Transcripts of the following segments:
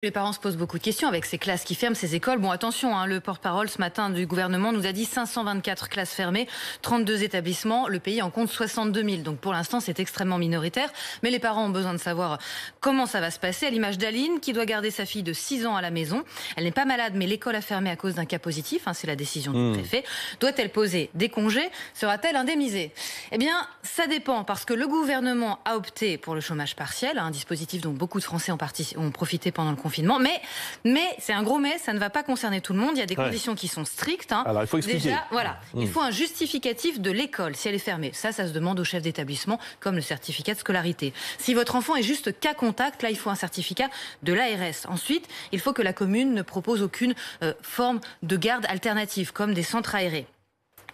Les parents se posent beaucoup de questions avec ces classes qui ferment, ces écoles. Bon, attention, hein, le porte-parole ce matin du gouvernement nous a dit 524 classes fermées, 32 établissements. Le pays en compte 62 000. Donc pour l'instant, c'est extrêmement minoritaire. Mais les parents ont besoin de savoir comment ça va se passer. À l'image d'Aline, qui doit garder sa fille de 6 ans à la maison. Elle n'est pas malade, mais l'école a fermé à cause d'un cas positif. Hein, c'est la décision du préfet. Doit-elle poser des congés? Sera-t-elle indemnisée? Eh bien, ça dépend, parce que le gouvernement a opté pour le chômage partiel, un dispositif dont beaucoup de Français ont profité pendant le confinement. Mais c'est un gros mais, ça ne va pas concerner tout le monde. Il y a des conditions qui sont strictes. Hein. Alors il faut expliquer. Déjà, voilà, il faut un justificatif de l'école si elle est fermée. Ça se demande au chef d'établissement, comme le certificat de scolarité. Si votre enfant est juste cas contact, là il faut un certificat de l'ARS. Ensuite, il faut que la commune ne propose aucune forme de garde alternative, comme des centres aérés.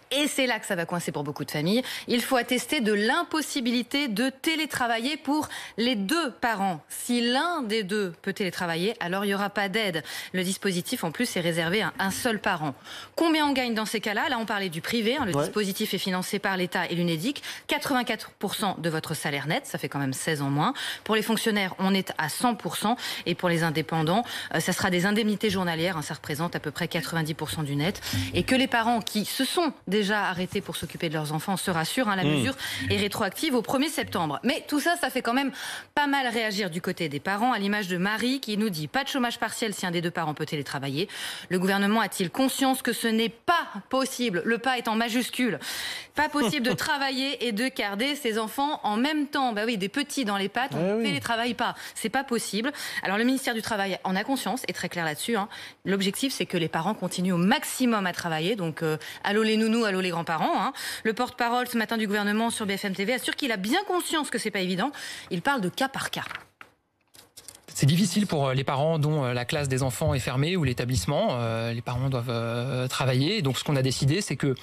Et c'est là que ça va coincer pour beaucoup de familles. Il faut attester de l'impossibilité de télétravailler pour les deux parents. Si l'un des deux peut télétravailler, alors il n'y aura pas d'aide. Le dispositif, en plus, est réservé à un seul parent. Combien on gagne dans ces cas-là? Là, on parlait du privé. Hein, le dispositif est financé par l'État et l'UNEDIC. 84% de votre salaire net, ça fait quand même 16 ans moins. Pour les fonctionnaires, on est à 100%. Et pour les indépendants, ça sera des indemnités journalières. Hein, ça représente à peu près 90% du net. Et que les parents qui se sont déjà arrêtés pour s'occuper de leurs enfants se rassurent, hein, la mesure est rétroactive au 1er septembre. Mais tout ça, ça fait quand même pas mal réagir du côté des parents, à l'image de Marie qui nous dit pas de chômage partiel si un des deux parents peut télétravailler. Le gouvernement a-t-il conscience que ce n'est pas possible, le pas est en majuscule, pas possible de travailler et de garder ses enfants en même temps? Bah oui, des petits dans les pattes, on ne télétravaille pas, c'est pas possible. Alors le ministère du Travail en a conscience, est très clair là-dessus. Hein. L'objectif, c'est que les parents continuent au maximum à travailler, donc allô les nounous, allô les grands-parents. Hein. Le porte-parole ce matin du gouvernement sur BFM TV assure qu'il a bien conscience que c'est pas évident. Il parle de cas par cas. C'est difficile pour les parents dont la classe des enfants est fermée ou l'établissement. Les parents doivent travailler. Donc ce qu'on a décidé, c'est que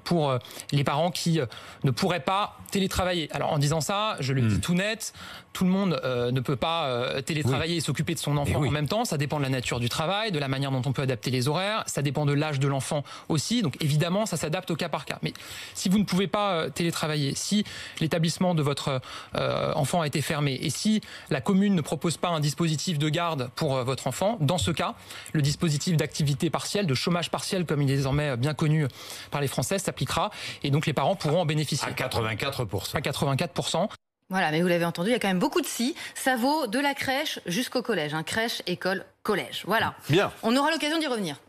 pour les parents qui ne pourraient pas télétravailler. Alors en disant ça, je le dis tout net, tout le monde ne peut pas télétravailler et s'occuper de son enfant en même temps. Ça dépend de la nature du travail, de la manière dont on peut adapter les horaires. Ça dépend de l'âge de l'enfant aussi. Donc évidemment, ça s'adapte au cas par cas. Mais si vous ne pouvez pas télétravailler, si l'établissement de votre enfant a été fermé et si la commune ne propose pas un dispositif de garde pour votre enfant, dans ce cas, le dispositif d'activité partielle, de chômage partiel, comme il est désormais bien connu par les Français, s'appliquera et donc les parents pourront en bénéficier. À 84%. À 84%. Voilà, mais vous l'avez entendu, il y a quand même beaucoup de si. Ça vaut de la crèche jusqu'au collège. Hein. Crèche, école, collège. Voilà. Bien. On aura l'occasion d'y revenir.